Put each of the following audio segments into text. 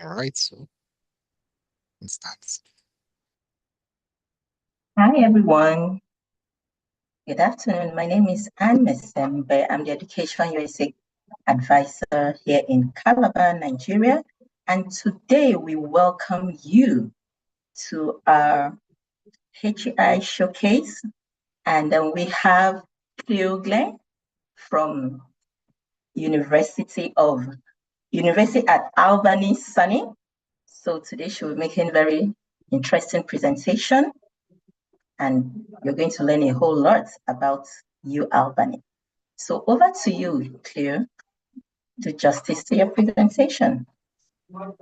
All right, so instance. Hi, everyone. Good afternoon. My name is Anne Mesembe. I'm the Education USA advisor here in Calabar, Nigeria. And today we welcome you to our HEI showcase. And then we have Cleo Glenn from University at Albany, SUNY. So today she will be making very interesting presentation, and you're going to learn a whole lot about Albany. So over to you, Cleo, to justice to your presentation.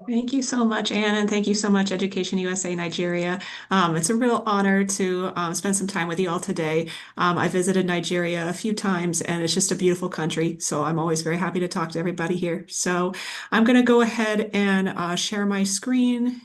Thank you so much, Anne, and thank you so much, Education USA Nigeria. It's a real honor to spend some time with you all today. I visited Nigeria a few times, and it's just a beautiful country, so I'm always very happy to talk to everybody here. So I'm going to go ahead and share my screen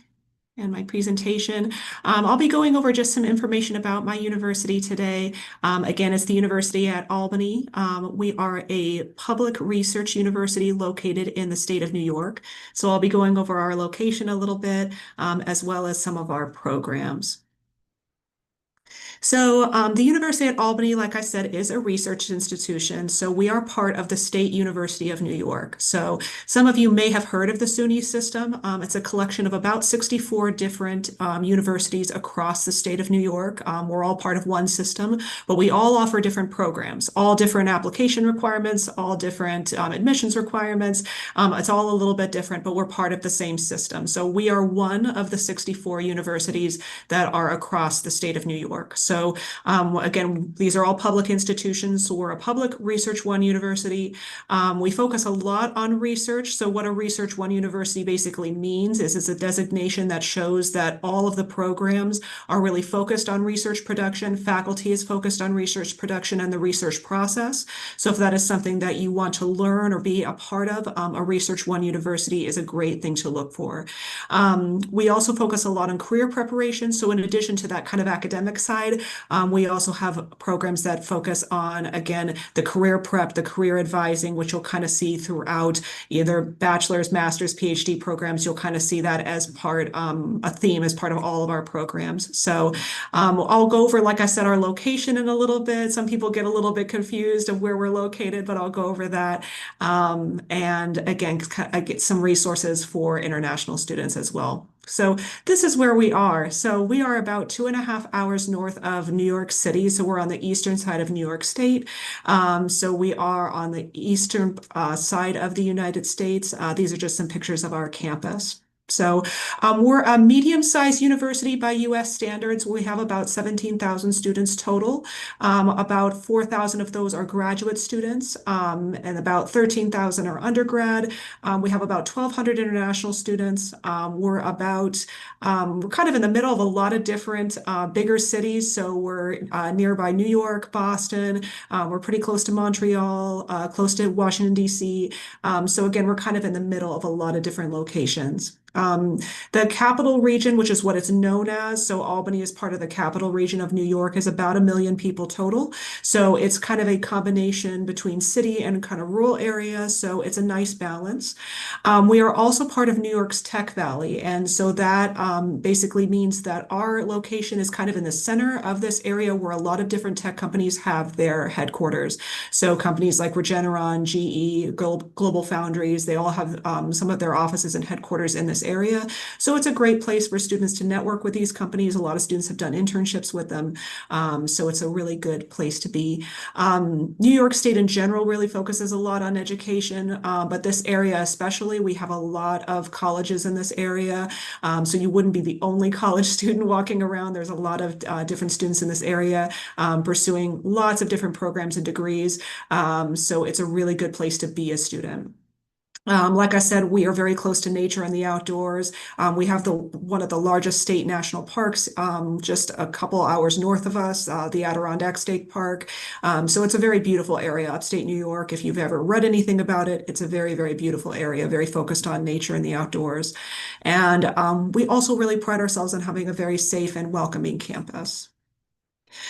and my presentation. I'll be going over just some information about my university today. Again, it's the University at Albany. We are a public research university located in the state of New York. So I'll be going over our location a little bit, as well as some of our programs. So the University at Albany, like I said, is a research institution. So we are part of the State University of New York. So some of you may have heard of the SUNY system. It's a collection of about 64 different universities across the state of New York. We're all part of one system, but we all offer different programs, all different application requirements, all different admissions requirements. It's all a little bit different, but we're part of the same system. So we are one of the 64 universities that are across the state of New York. So again, these are all public institutions. So we're a public Research One university. We focus a lot on research. So what a Research One university basically means is it's a designation that shows that all of the programs are really focused on research production. Faculty is focused on research production and the research process. So if that is something that you want to learn or be a part of, a Research One university is a great thing to look for. We also focus a lot on career preparation. So in addition to that kind of academic side, we also have programs that focus on, again, the career prep, the career advising, which you'll kind of see throughout either bachelor's, master's, PhD programs. You'll kind of see that as part, a theme as part of all of our programs. So I'll go over, like I said, our location in a little bit. Some people get a little bit confused of where we're located, but I'll go over that. And again, I get some resources for international students as well. So this is where we are. So we are about 2.5 hours north of New York City. So we're on the eastern side of New York State. So we are on the eastern side of the United States. These are just some pictures of our campus. So we're a medium-sized university by U.S. standards. We have about 17,000 students total. About 4,000 of those are graduate students, and about 13,000 are undergrad. We have about 1,200 international students. We're kind of in the middle of a lot of different bigger cities. So we're nearby New York, Boston. We're pretty close to Montreal, close to Washington, D.C. So again, we're kind of in the middle of a lot of different locations. The capital region, which is what it's known as, so Albany is part of the capital region of New York, is about 1 million people total. So it's kind of a combination between city and kind of rural area. So it's a nice balance. We are also part of New York's Tech Valley. And so that basically means that our location is kind of in the center of this area where a lot of different tech companies have their headquarters. So companies like Regeneron, GE, Global Foundries, they all have some of their offices and headquarters in this area. So it's a great place for students to network with these companies. A lot of students have done internships with them. So it's a really good place to be. New York State in general really focuses a lot on education, but this area especially, we have a lot of colleges in this area. So you wouldn't be the only college student walking around. There's a lot of different students in this area pursuing lots of different programs and degrees. So it's a really good place to be a student. Like I said, we are very close to nature and the outdoors. We have one of the largest state national parks just a couple hours north of us, the Adirondack State Park. So it's a very beautiful area, upstate New York. If you've ever read anything about it, it's a very, very beautiful area, very focused on nature and the outdoors. And we also really pride ourselves on having a very safe and welcoming campus.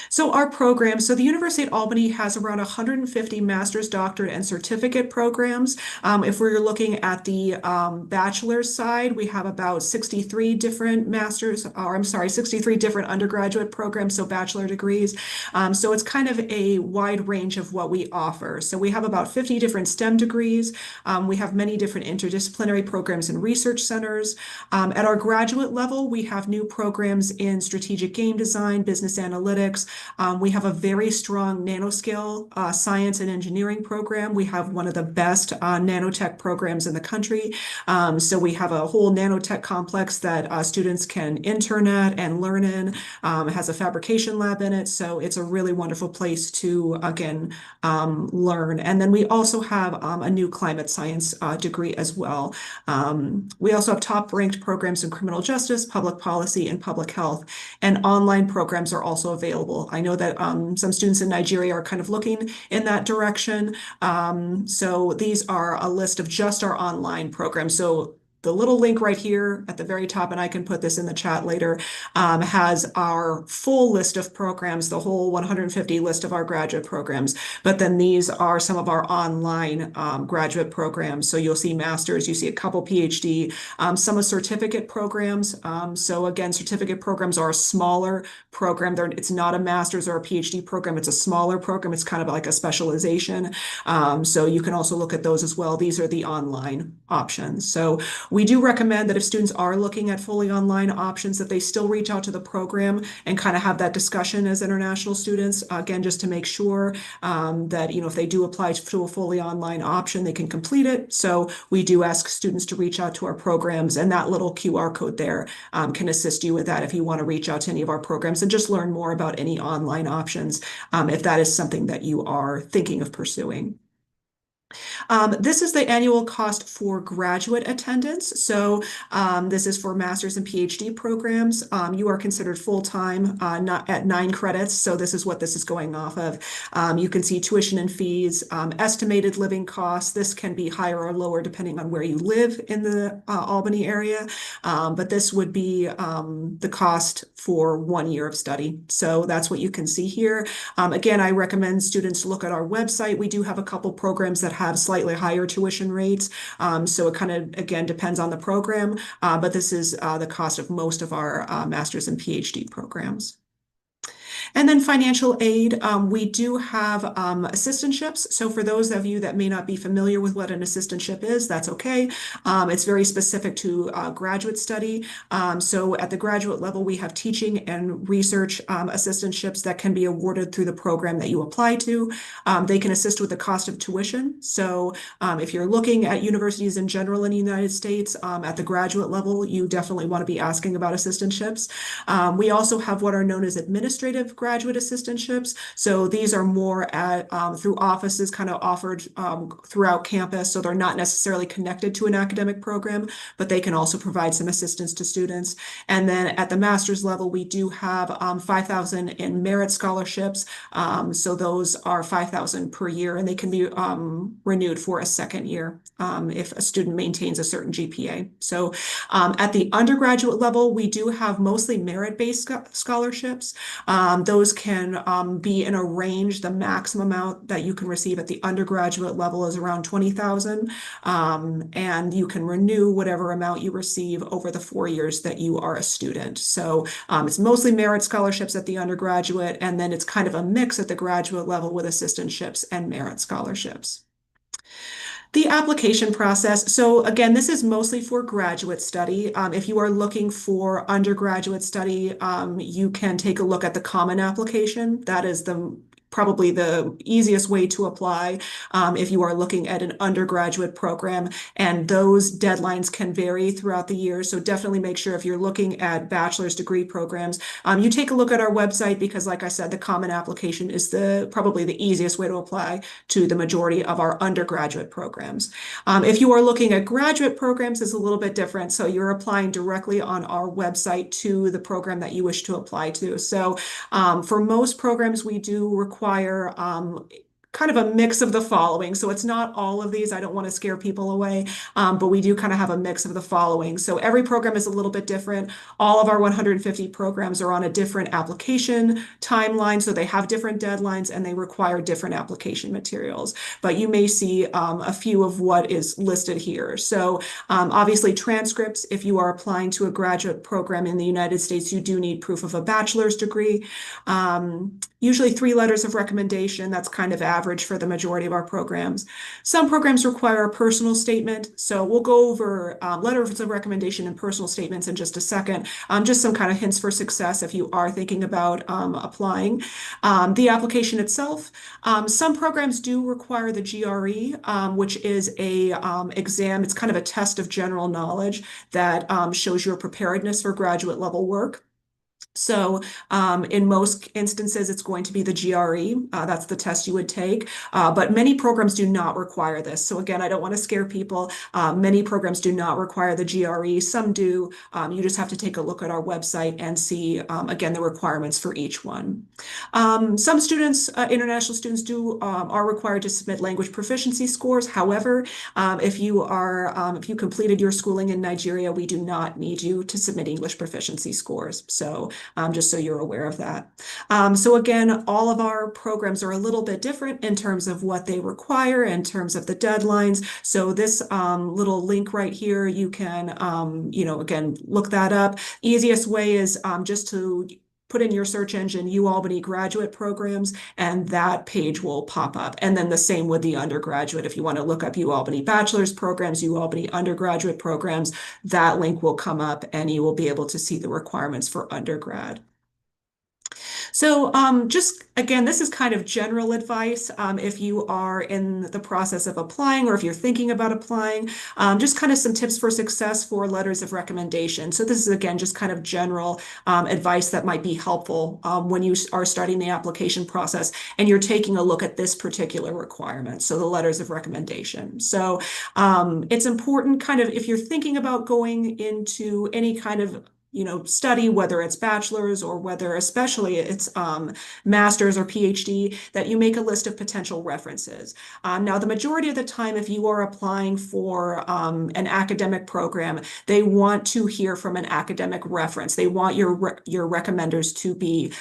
So our program, so the University at Albany has around 150 master's, doctorate, and certificate programs. If we're looking at the bachelor's side, we have about 63 different master's, or I'm sorry, 63 different undergraduate programs, so bachelor degrees. So it's kind of a wide range of what we offer. So we have about 50 different STEM degrees. We have many different interdisciplinary programs and research centers. At our graduate level, we have new programs in strategic game design, business analytics. We have a very strong nanoscale science and engineering program. We have one of the best nanotech programs in the country. So we have a whole nanotech complex that students can intern at and learn in. It has a fabrication lab in it. So it's a really wonderful place to, again, learn. And then we also have a new climate science degree as well. We also have top ranked programs in criminal justice, public policy, and public health. And online programs are also available. I know that some students in Nigeria are kind of looking in that direction. So these are a list of just our online programs. So the little link right here at the very top, and I can put this in the chat later, has our full list of programs, the whole 150 list of our graduate programs. But then these are some of our online graduate programs. So you'll see masters, you see a couple PhD, some of certificate programs. So again, certificate programs are a smaller program. It's not a master's or a PhD program. It's a smaller program. It's kind of like a specialization. So you can also look at those as well. These are the online options. So we do recommend that if students are looking at fully online options, that they still reach out to the program and kind of have that discussion as international students, again, just to make sure that, if they do apply to a fully online option, they can complete it. So we do ask students to reach out to our programs, and that little QR code there can assist you with that if you want to reach out to any of our programs and just learn more about any online options, if that is something that you are thinking of pursuing. This is the annual cost for graduate attendance. So this is for master's and PhD programs. You are considered full-time, not at 9 credits. So this is what this is going off of. You can see tuition and fees, estimated living costs. This can be higher or lower depending on where you live in the Albany area. But this would be the cost for 1 year of study. So that's what you can see here. Again, I recommend students look at our website. We do have a couple programs that have slightly higher tuition rates. So it kind of, again, depends on the program, but this is the cost of most of our master's and PhD programs. And then financial aid, we do have assistantships. So for those of you that may not be familiar with what an assistantship is, that's okay. It's very specific to graduate study. So at the graduate level, we have teaching and research assistantships that can be awarded through the program that you apply to. They can assist with the cost of tuition. So if you're looking at universities in general in the United States, at the graduate level, you definitely want to be asking about assistantships. We also have what are known as administrative graduate assistantships. So these are more at through offices kind of offered throughout campus. So they're not necessarily connected to an academic program, but they can also provide some assistance to students. And then at the master's level, we do have 5,000 in merit scholarships. So those are 5,000 per year, and they can be renewed for a second year if a student maintains a certain GPA. So at the undergraduate level, we do have mostly merit-based scholarships. Those can be in a range. The maximum amount that you can receive at the undergraduate level is around 20,000, and you can renew whatever amount you receive over the 4 years that you are a student. So it's mostly merit scholarships at the undergraduate, and then it's kind of a mix at the graduate level with assistantships and merit scholarships. The application process. So again, this is mostly for graduate study. If you are looking for undergraduate study, you can take a look at the common application. That is the probably the easiest way to apply if you are looking at an undergraduate program, and those deadlines can vary throughout the year. So definitely make sure if you're looking at bachelor's degree programs, you take a look at our website, because like I said, the common application is probably the easiest way to apply to the majority of our undergraduate programs. If you are looking at graduate programs, it's a little bit different. So you're applying directly on our website to the program that you wish to apply to. So for most programs, we do require kind of a mix of the following. So it's not all of these. I don't want to scare people away, but we do kind of have a mix of the following. So every program is a little bit different. All of our 150 programs are on a different application timeline. So they have different deadlines and they require different application materials. But you may see a few of what is listed here. So obviously transcripts, if you are applying to a graduate program in the United States, you do need proof of a bachelor's degree. Usually 3 letters of recommendation. That's kind of average for the majority of our programs. Some programs require a personal statement. So we'll go over letters of recommendation and personal statements in just a second. Just some kind of hints for success if you are thinking about applying. The application itself, some programs do require the GRE, which is a exam. It's kind of a test of general knowledge that shows your preparedness for graduate level work. So in most instances, it's going to be the GRE. That's the test you would take. But many programs do not require this. So again, I don't want to scare people. Many programs do not require the GRE. Some do. You just have to take a look at our website and see, again, the requirements for each one. Some students, international students, are required to submit language proficiency scores. However, if you completed your schooling in Nigeria, we do not need you to submit English proficiency scores. So just so you're aware of that. So again, all of our programs are a little bit different in terms of what they require, in terms of the deadlines. So this little link right here, you can, again, look that up. Easiest way is just to put in your search engine UAlbany graduate programs, and that page will pop up. And then the same with the undergraduate. If you want to look up UAlbany bachelor's programs, UAlbany undergraduate programs, that link will come up and you will be able to see the requirements for undergrad. So just again, this is kind of general advice if you are in the process of applying or if you're thinking about applying, just kind of some tips for success for letters of recommendation. So this is again, just kind of general advice that might be helpful when you are starting the application process and you're taking a look at this particular requirement. So the letters of recommendation. So it's important kind of if you're thinking about going into any kind of study, whether it's bachelor's or whether especially it's master's or PhD, that you make a list of potential references. Now, the majority of the time, if you are applying for an academic program, they want to hear from an academic reference. They want your recommenders to be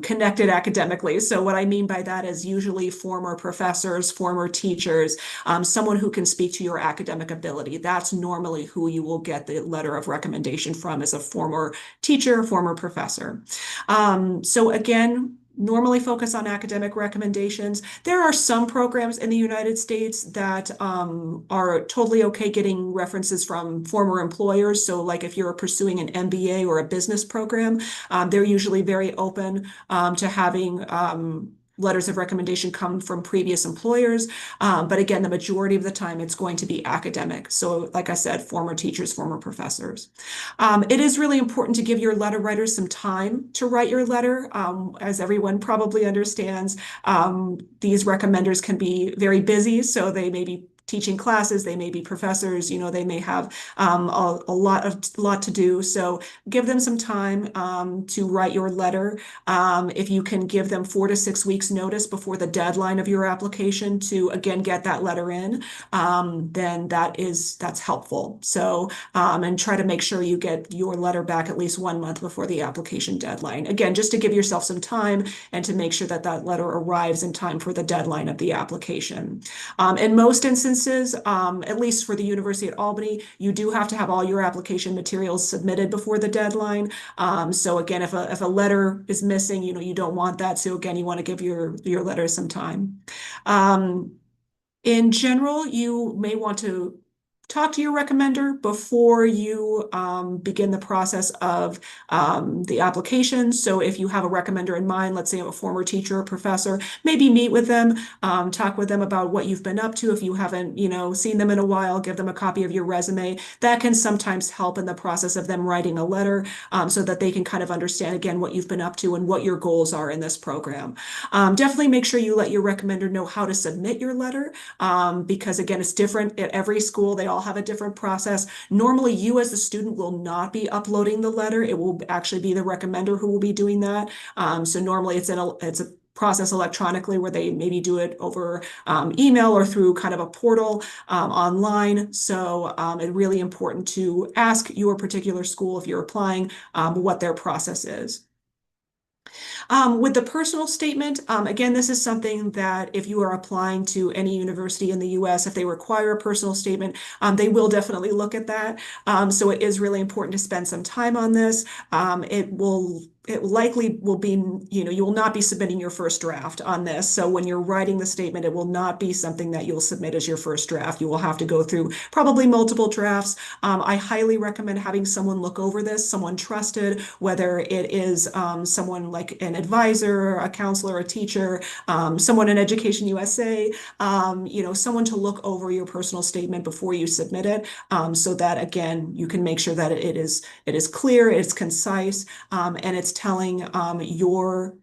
connected academically. So what I mean by that is usually former professors, former teachers, someone who can speak to your academic ability. That's normally who you will get the letter of recommendation from, as a former teacher, former professor. So again, normally focus on academic recommendations. There are some programs in the United States that are totally okay getting references from former employers. So like if you're pursuing an MBA or a business program, they're usually very open to having letters of recommendation come from previous employers. But again, the majority of the time it's going to be academic. So like I said, former teachers, former professors. It is really important to give your letter writers some time to write your letter. As everyone probably understands, these recommenders can be very busy, so they may be teaching classes, they may be professors, they may have a lot to do. So give them some time to write your letter. If you can give them 4 to 6 weeks notice before the deadline of your application to again get that letter in, then that's helpful. So and try to make sure you get your letter back at least 1 month before the application deadline. Again, just to give yourself some time and to make sure that that letter arrives in time for the deadline of the application. In most instances, at least for the University at Albany, you do have to have all your application materials submitted before the deadline. So again, if a letter is missing, you don't want that. So again, you want to give your letter some time. In general, you may want to talk to your recommender before you begin the process of the application. So if you have a recommender in mind, let's say a former teacher or professor, maybe meet with them, talk with them about what you've been up to. If you haven't, seen them in a while, give them a copy of your resume. That can sometimes help in the process of them writing a letter, so that they can kind of understand again what you've been up to and what your goals are in this program. Definitely make sure you let your recommender know how to submit your letter, because again, it's different at every school. They all have a different process. Normally, you as the student will not be uploading the letter. It will actually be the recommender who will be doing that. So normally it's a process electronically where they maybe do it over email or through kind of a portal online. So it's really important to ask your particular school if you're applying what their process is. With the personal statement, again, this is something that if you are applying to any university in the US, if they require a personal statement, they will definitely look at that. So it is really important to spend some time on this. It likely will be, you will not be submitting your first draft on this. So when you're writing the statement, it will not be something that you'll submit as your first draft. You will have to go through probably multiple drafts. I highly recommend having someone look over this, someone trusted, whether it is someone like an advisor, a counselor, a teacher, someone in Education USA, someone to look over your personal statement before you submit it, so that again, you can make sure that it is clear, it's concise, and it's telling your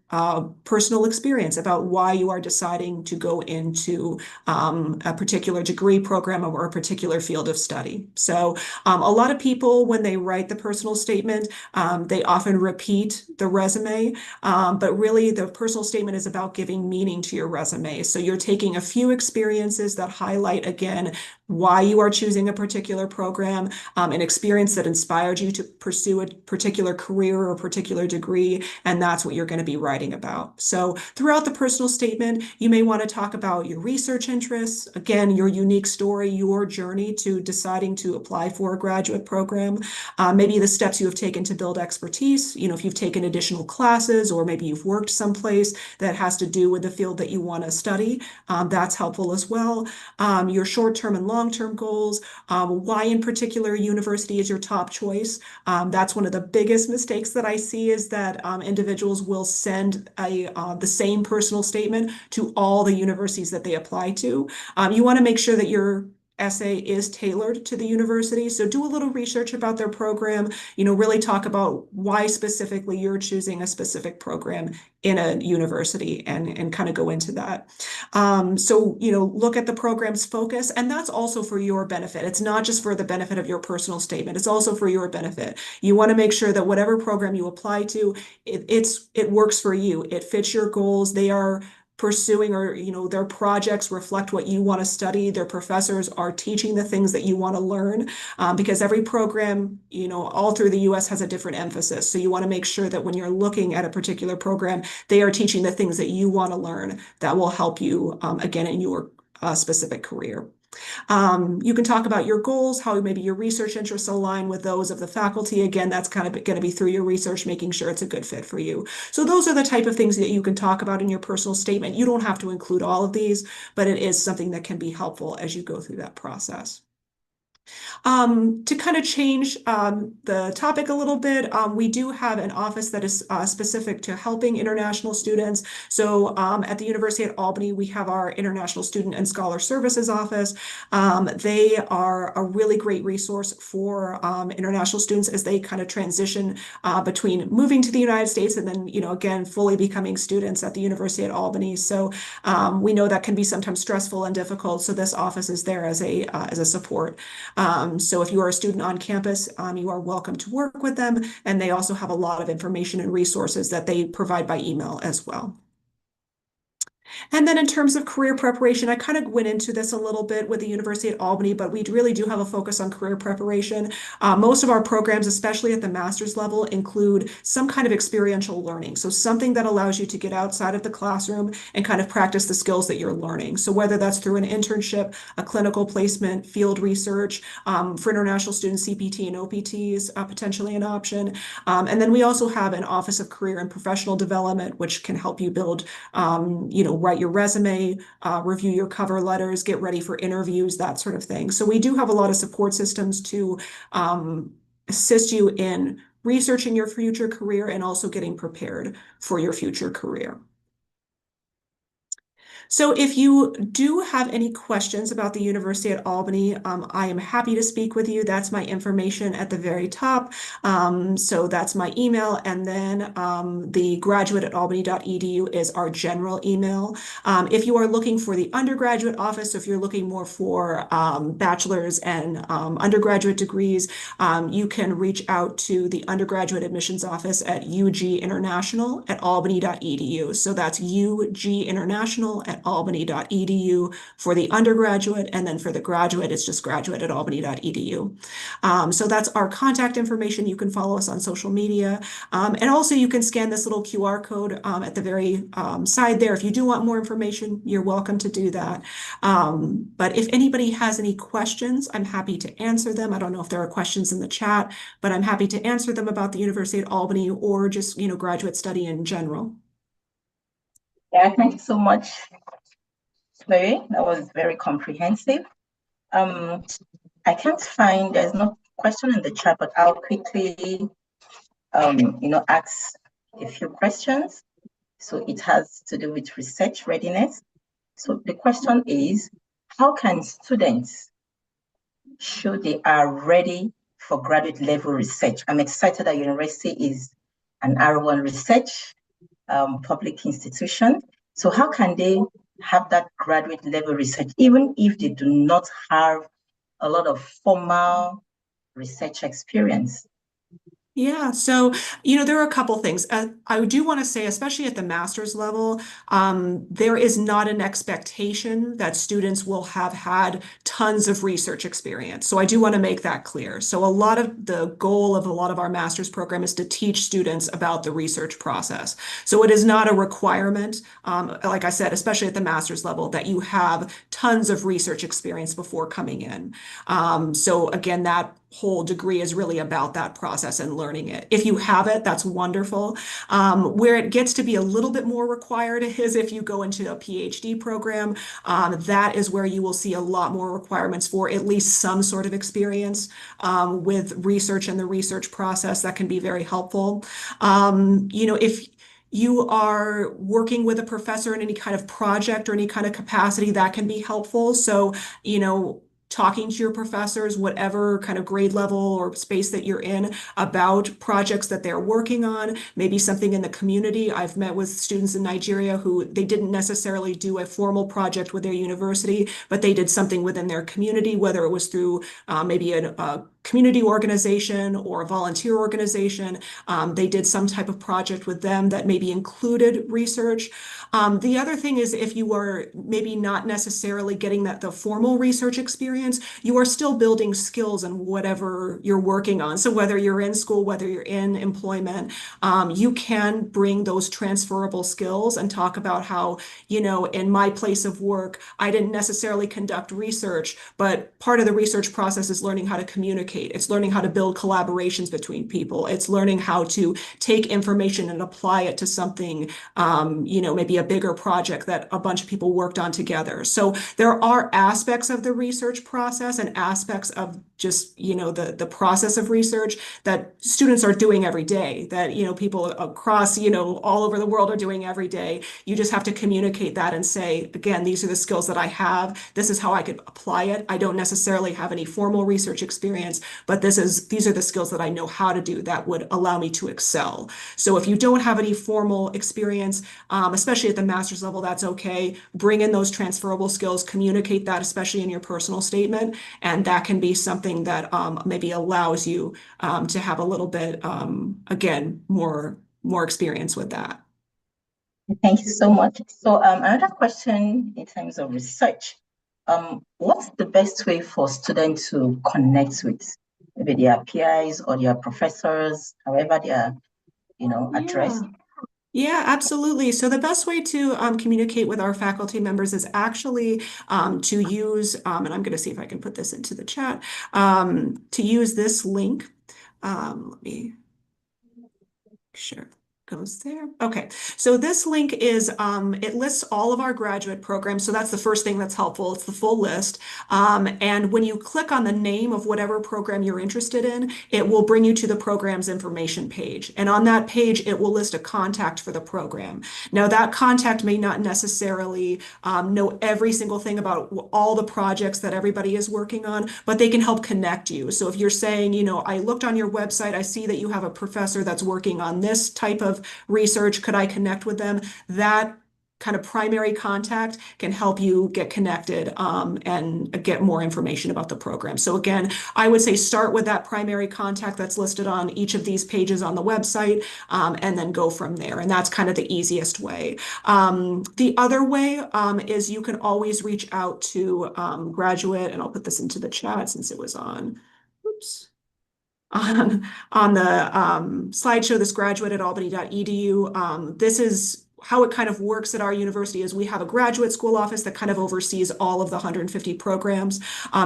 personal experience about why you are deciding to go into a particular degree program or a particular field of study. So a lot of people, when they write the personal statement, they often repeat the resume, but really the personal statement is about giving meaning to your resume. So you're taking a few experiences that highlight, again, why you are choosing a particular program, an experience that inspired you to pursue a particular career or a particular degree, and that's what you're going to be writing about. So throughout the personal statement, you may want to talk about your research interests, again, your unique story, your journey to deciding to apply for a graduate program, maybe the steps you have taken to build expertise, if you've taken additional classes, or maybe you've worked someplace that has to do with the field that you want to study. That's helpful as well. Your short-term and long-term goals, why in particular university is your top choice. That's one of the biggest mistakes that I see, is that individuals will send the same personal statement to all the universities that they apply to. You want to make sure that your essay is tailored to the university. So do a little research about their program, really talk about why specifically you're choosing a specific program in a university, and kind of go into that. So, look at the program's focus, and that's also for your benefit. It's not just for the benefit of your personal statement. It's also for your benefit. You want to make sure that whatever program you apply to, it works for you. It fits your goals. They are pursuing, or their projects reflect what you want to study. Their professors are teaching the things that you want to learn, because every program all through the US has a different emphasis. So you want to make sure that when you're looking at a particular program, they are teaching the things that you want to learn that will help you again in your specific career. You can talk about your goals, how maybe your research interests align with those of the faculty. Again, that's kind of going to be through your research, making sure it's a good fit for you. So those are the type of things that you can talk about in your personal statement. You don't have to include all of these, but it is something that can be helpful as you go through that process. To kind of change the topic a little bit, we do have an office that is specific to helping international students. So at the University at Albany, we have our International Student and Scholar Services Office. They are a really great resource for international students as they kind of transition between moving to the United States and then, again, fully becoming students at the University at Albany. So we know that can be sometimes stressful and difficult. So this office is there as a support. So if you are a student on campus, you are welcome to work with them, and they also have a lot of information and resources that they provide by email as well. And then in terms of career preparation, I kind of went into this a little bit with the University at Albany, but we really do have a focus on career preparation. Most of our programs, especially at the master's level, include some kind of experiential learning. So something that allows you to get outside of the classroom and kind of practice the skills that you're learning. So whether that's through an internship, a clinical placement, field research, for international students, CPT and OPT is potentially an option. And then we also have an Office of Career and Professional Development, which can help you build, write your resume, review your cover letters, get ready for interviews, that sort of thing. So we do have a lot of support systems to assist you in researching your future career and also getting prepared for your future career. So if you do have any questions about the University at Albany, I am happy to speak with you. That's my information at the very top. So that's my email. And then the graduate@albany.edu is our general email. If you are looking for the undergraduate office, if you're looking more for bachelor's and undergraduate degrees, you can reach out to the undergraduate admissions office at uginternational@albany.edu. So that's uginternational@albany.edu for the undergraduate, and then for the graduate, it's just graduate@albany.edu. So that's our contact information. You can follow us on social media. And also you can scan this little QR code at the very side there. If you do want more information, you're welcome to do that. But if anybody has any questions, I'm happy to answer them. I don't know if there are questions in the chat, but I'm happy to answer them about the University at Albany or just, graduate study in general. Yeah, thank you so much, Mary. That was very comprehensive. I can't find, there's no question in the chat, but I'll quickly, ask a few questions. So it has to do with research readiness. So the question is, how can students show they are ready for graduate level research? I'm excited that university is an R1 research public institution. So how can they have that graduate level research, even if they do not have a lot of formal research experience? Yeah, so, there are a couple things. I do want to say, especially at the master's level, there is not an expectation that students will have had tons of research experience. So I do want to make that clear. So a lot of the goal of a lot of our master's program is to teach students about the research process. So it is not a requirement, like I said, especially at the master's level, that you have tons of research experience before coming in. So again, that whole degree is really about that process and learning it. If you have it, that's wonderful. Where it gets to be a little bit more required is if you go into a PhD program. That is where you will see a lot more requirements for at least some sort of experience with research and the research process. That can be very helpful. If you are working with a professor in any kind of project or any kind of capacity, that can be helpful. So, talking to your professors, whatever kind of grade level or space that you're in, about projects that they're working on, maybe something in the community. I've met with students in Nigeria who they didn't necessarily do a formal project with their university, but they did something within their community, whether it was through maybe a community organization or a volunteer organization. They did some type of project with them that maybe included research. The other thing is, if you are maybe not necessarily getting the formal research experience, you are still building skills in whatever you're working on. So whether you're in school, whether you're in employment, you can bring those transferable skills and talk about how, in my place of work, I didn't necessarily conduct research, but part of the research process is learning how to communicate. It's learning how to build collaborations between people. It's learning how to take information and apply it to something, maybe a bigger project that a bunch of people worked on together. So there are aspects of the research process and aspects of just, the process of research that students are doing every day, that, people across, all over the world are doing every day. You just have to communicate that and say, again, these are the skills that I have. This is how I could apply it. I don't necessarily have any formal research experience, but these are the skills that I know how to do that would allow me to excel. So if you don't have any formal experience, especially at the master's level, that's okay. Bring in those transferable skills, communicate that, especially in your personal statement. And that can be something that maybe allows you to have a little bit, again, more experience with that. Thank you so much. So another question in terms of research, what's the best way for students to connect with maybe their peers or their professors, however they are, addressed? Yeah, absolutely. So the best way to communicate with our faculty members is actually to use, and I'm going to see if I can put this into the chat, to use this link. Let me goes there. Okay, so this link is, it lists all of our graduate programs. So that's the first thing that's helpful. It's the full list. And when you click on the name of whatever program you're interested in, it will bring you to the program's information page. And on that page, it will list a contact for the program. Now, that contact may not necessarily know every single thing about all the projects that everybody is working on, but they can help connect you. So if you're saying, you know, I looked on your website, I see that you have a professor that's working on this type of research, could I connect with them? That kind of primary contact can help you get connected and get more information about the program. So again, I would say start with that primary contact that's listed on each of these pages on the website, and then go from there. And that's kind of the easiest way. The other way is you can always reach out to graduate, and I'll put this into the chat since it was on. Oops. On the slideshow, this graduate at albany.edu. This is how it kind of works at our university is we have a graduate school office that kind of oversees all of the 150 programs.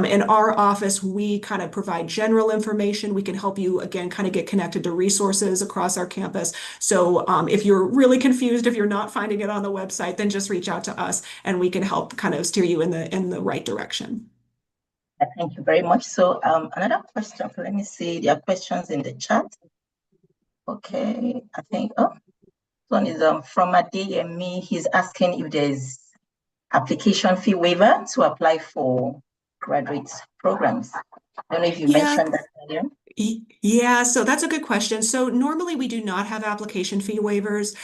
In our office, we kind of provide general information. We can help you, again, kind of get connected to resources across our campus. So if you're really confused, if you're not finding it on the website, then just reach out to us and we can help kind of steer you in the right direction. Thank you very much. So another question, let me see, there are questions in the chat. Okay, I think, one is from Adeyemi. He's asking if there's application fee waiver to apply for graduate programs. I don't know if you mentioned that earlier. Yeah, so that's a good question. So normally we do not have application fee waivers.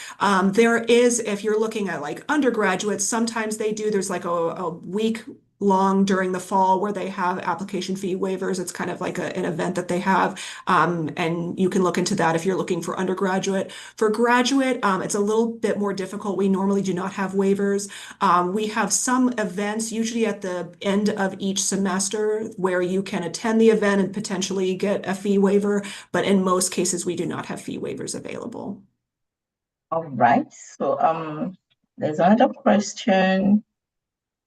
There is, if you're looking at like undergraduates, sometimes they do. There's like a week long during the fall where they have application fee waivers. It's kind of like an event that they have. And you can look into that if you're looking for undergraduate. For graduate, it's a little bit more difficult. We normally do not have waivers. We have some events, usually at the end of each semester, where you can attend the event and potentially get a fee waiver. But in most cases, we do not have fee waivers available. All right. So there's another question.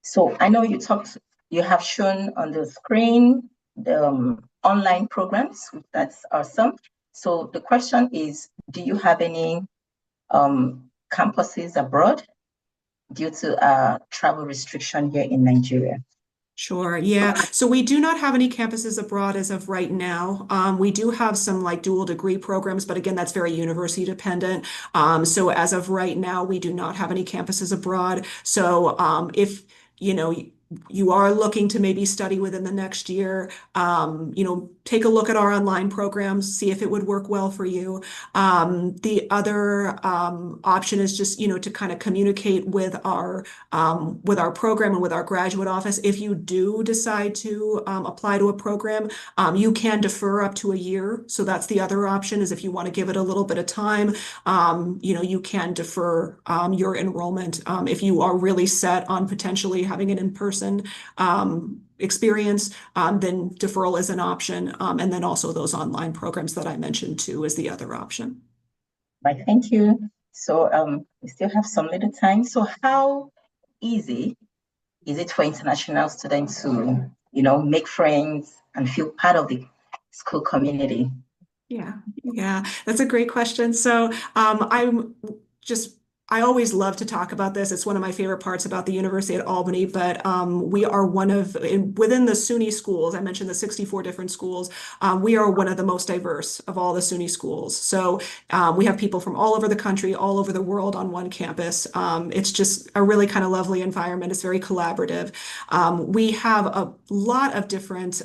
So I know you have shown on the screen the online programs. That's awesome. So the question is, do you have any campuses abroad due to travel restriction here in Nigeria? Sure. Yeah. So we do not have any campuses abroad as of right now. We do have some like dual degree programs, but again, that's very university dependent. So as of right now, we do not have any campuses abroad. So if you are looking to maybe study within the next year, take a look at our online programs, see if it would work well for you. The other option is just, to kind of communicate with our program and with our graduate office. If you do decide to apply to a program, you can defer up to a year. So that's the other option, is if you want to give it a little bit of time, you can defer your enrollment. If you are really set on potentially having an in-person experience, then deferral is an option. And then also those online programs that I mentioned too is the other option. Right, thank you. So we still have some little time. So how easy is it for international students to, make friends and feel part of the school community? Yeah, that's a great question. So I always love to talk about this. It's one of my favorite parts about the University at Albany, but we are within the SUNY schools, I mentioned the 64 different schools, we are one of the most diverse of all the SUNY schools. So we have people from all over the country, all over the world on one campus. It's just a really kind of lovely environment. It's very collaborative. We have a lot of different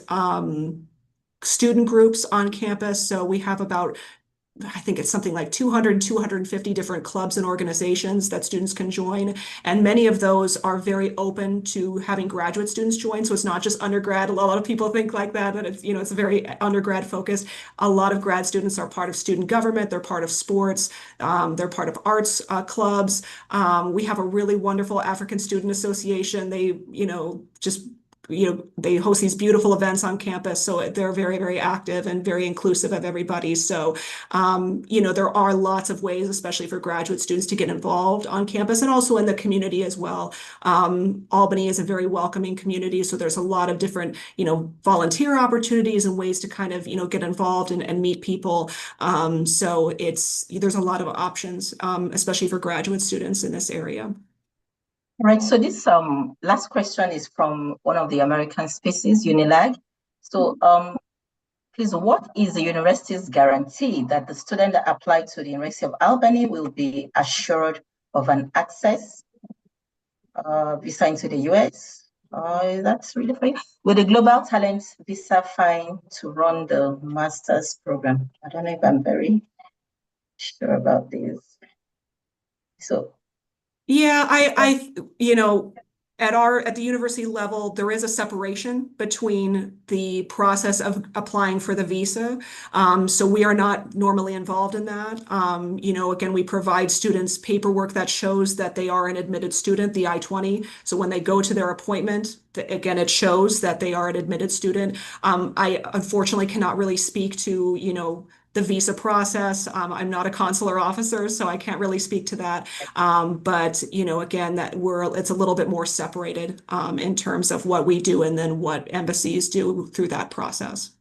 student groups on campus. So we have I think it's something like 200, 250 different clubs and organizations that students can join. And many of those are very open to having graduate students join. So it's not just undergrad. A lot of people think like that it's very undergrad focused. A lot of grad students are part of student government. They're part of sports. They're part of arts clubs. We have a really wonderful African Student Association. They, just they host these beautiful events on campus. So they're very, very active and very inclusive of everybody. So, there are lots of ways, especially for graduate students, to get involved on campus and also in the community as well. Albany is a very welcoming community. So there's a lot of different, volunteer opportunities and ways to kind of, get involved and meet people. So there's a lot of options, especially for graduate students in this area. Right. So this last question is from one of the American species, Unilag. So please, what is the university's guarantee that the student that applied to the University of Albany will be assured of an access visa into the US? That's really funny. With the Global Talent Visa fine to run the master's program. I don't know if I'm very sure about this. So yeah, at the university level, there is a separation between the process of applying for the visa. So we are not normally involved in that. Again, we provide students paperwork that shows that they are an admitted student, the I-20. So when they go to their appointment, again, it shows that they are an admitted student. I unfortunately cannot really speak to, the visa process. I'm not a consular officer, so I can't really speak to that. But again, it's a little bit more separated in terms of what we do and then what embassies do through that process.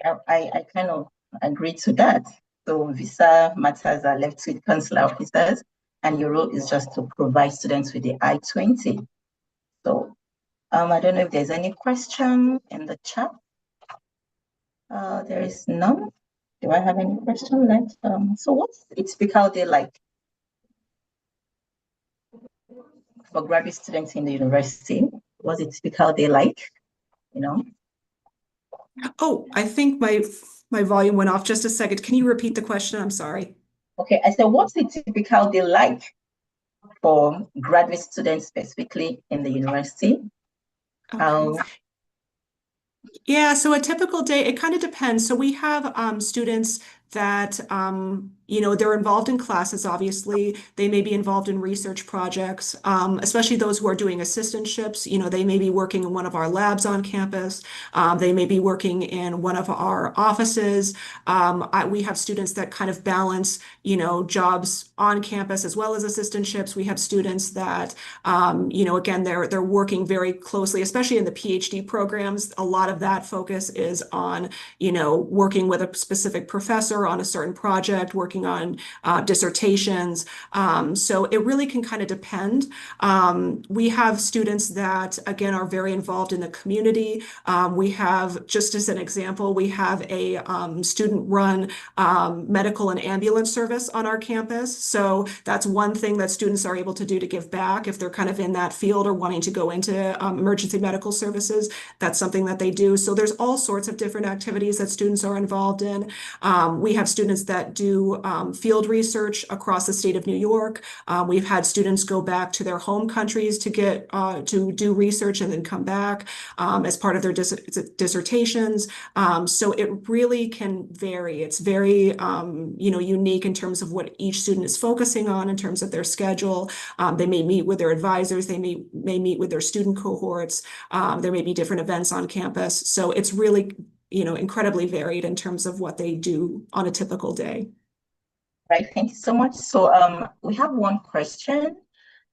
yeah, I kind of agree to that. So visa matters are left with consular officers, and your role is just to provide students with the I-20. So I don't know if there's any question in the chat. There is none. Do I have any question left? So what's a typical day like for graduate students in the university? What's a typical day like? Oh, I think my volume went off just a second. Can you repeat the question? I'm sorry. Okay, I said, what's a typical day like for graduate students specifically in the university? Okay. Yeah, so a typical day, it kind of depends. So we have students that they're involved in classes, obviously. They may be involved in research projects, especially those who are doing assistantships. They may be working in one of our labs on campus. They may be working in one of our offices. We have students that kind of balance, jobs on campus as well as assistantships. We have students that, again, they're working very closely, especially in the PhD programs. A lot of that focus is on, working with a specific professor on a certain project, working on dissertations. So it really can kind of depend. We have students that, again, are very involved in the community. We have, just as an example, we have a student-run medical and ambulance service on our campus. So that's one thing that students are able to do to give back if they're kind of in that field or wanting to go into emergency medical services. That's something that they do. So there's all sorts of different activities that students are involved in. We have students that do field research across the state of New York. We've had students go back to their home countries to get to do research and then come back as part of their dissertations. So it really can vary. It's very unique in terms of what each student is focusing on in terms of their schedule. They may meet with their advisors. They may meet with their student cohorts. There may be different events on campus. So it's really incredibly varied in terms of what they do on a typical day. Right, thank you so much. So we have one question.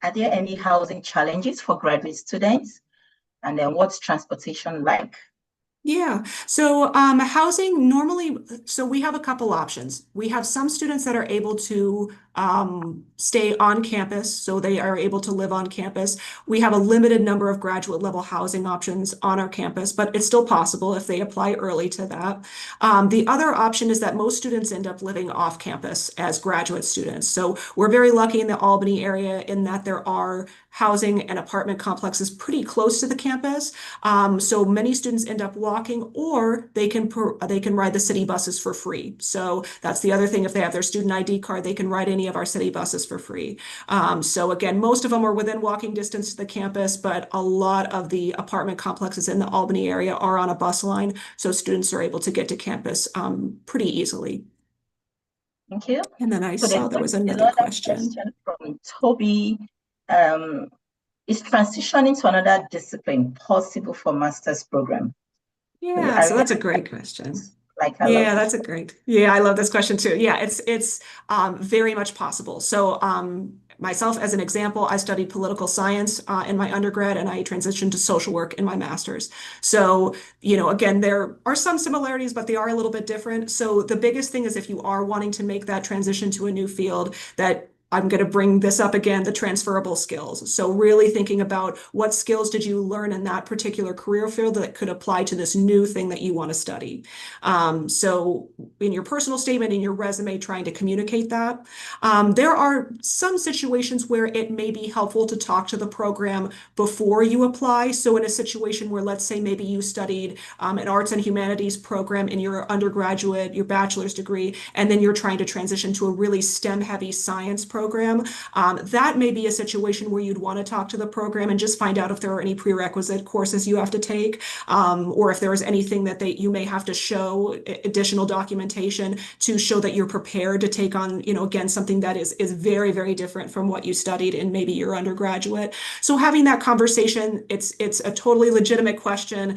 Are there any housing challenges for graduate students? And then what's transportation like? Yeah, so housing normally, so we have a couple options. We have some students that are able to stay on campus, so they are able to live on campus. We have a limited number of graduate level housing options on our campus, but it's still possible if they apply early to that. The other option is that most students end up living off campus as graduate students. So we're very lucky in the Albany area in that there are housing and apartment complexes pretty close to the campus. So many students end up walking, or they can ride the city buses for free. So that's the other thing. If they have their student ID card, they can ride any of our city buses for free. So again, most of them are within walking distance to the campus, but a lot of the apartment complexes in the Albany area are on a bus line. So students are able to get to campus pretty easily. Thank you. And then I So saw there was another question. From Toby. Is transitioning to another discipline possible for master's program? Yeah, so that's a great question. Like, I Yeah, love that's a great. Yeah, I love this question too. Yeah, it's very much possible. So myself as an example, I studied political science in my undergrad and I transitioned to social work in my master's. So, again, there are some similarities, but they are a little bit different. So the biggest thing is if you are wanting to make that transition to a new field, that I'm going to bring this up again, the transferable skills. So really thinking about what skills did you learn in that particular career field that could apply to this new thing that you want to study. So in your personal statement, in your resume, trying to communicate that. There are some situations where it may be helpful to talk to the program before you apply. So in a situation where, let's say, maybe you studied an arts and humanities program in your undergraduate, your bachelor's degree, and then you're trying to transition to a really STEM-heavy science program, that may be a situation where you'd want to talk to the program and just find out if there are any prerequisite courses you have to take, or if there is anything that you may have to show additional documentation to show that you're prepared to take on, again, something that is very, very different from what you studied in maybe your undergraduate. So having that conversation, it's a totally legitimate question.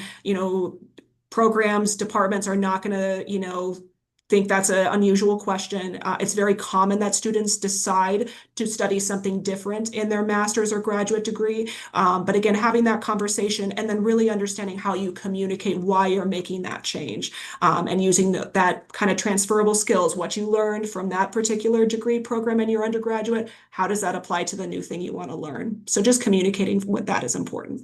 Programs, departments are not going to, think that's an unusual question. It's very common that students decide to study something different in their master's or graduate degree. But again, having that conversation and then really understanding how you communicate why you're making that change, and using that kind of transferable skills, what you learned from that particular degree program in your undergraduate, how does that apply to the new thing you want to learn? So just communicating what that is important.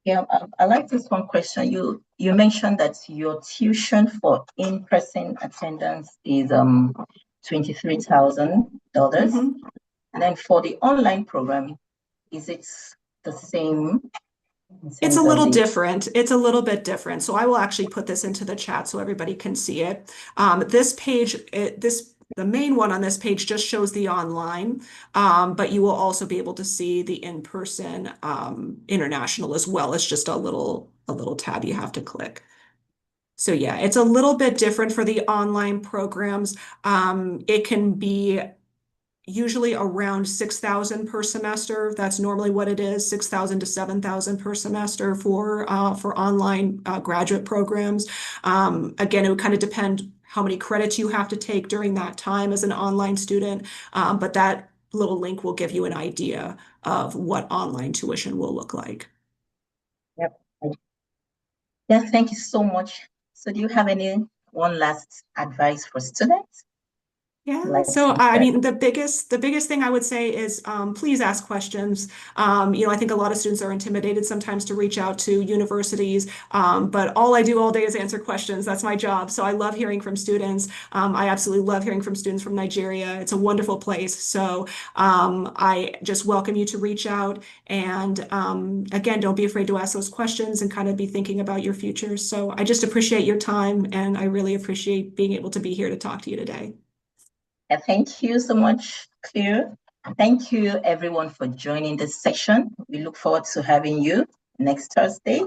Yeah, I like this one question. You mentioned that your tuition for in-person attendance is $23,000. Mm-hmm. And then for the online program, is it the same? It's a little different. It's a little bit different. So I will actually put this into the chat so everybody can see it. This page, the main one on this page just shows the online, but you will also be able to see the in-person international as well. It's just a little tab you have to click. So yeah, it's a little bit different for the online programs. It can be usually around 6,000 per semester. That's normally what it is, 6,000 to 7,000 per semester for online graduate programs. Again, it would kind of depend how many credits you have to take during that time as an online student, but that little link will give you an idea of what online tuition will look like. Yep. Yeah, thank you so much. So do you have any one last advice for students? Yeah, so I mean, the biggest thing I would say is please ask questions. I think a lot of students are intimidated sometimes to reach out to universities, but all I do all day is answer questions. That's my job. So I love hearing from students. I absolutely love hearing from students from Nigeria. It's a wonderful place. So I just welcome you to reach out. And again, don't be afraid to ask those questions and kind of be thinking about your future. So I just appreciate your time, and I really appreciate being able to be here to talk to you today. Thank you so much, Claire. Thank you, everyone, for joining this session. We look forward to having you next Thursday.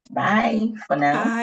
Bye for now. Bye.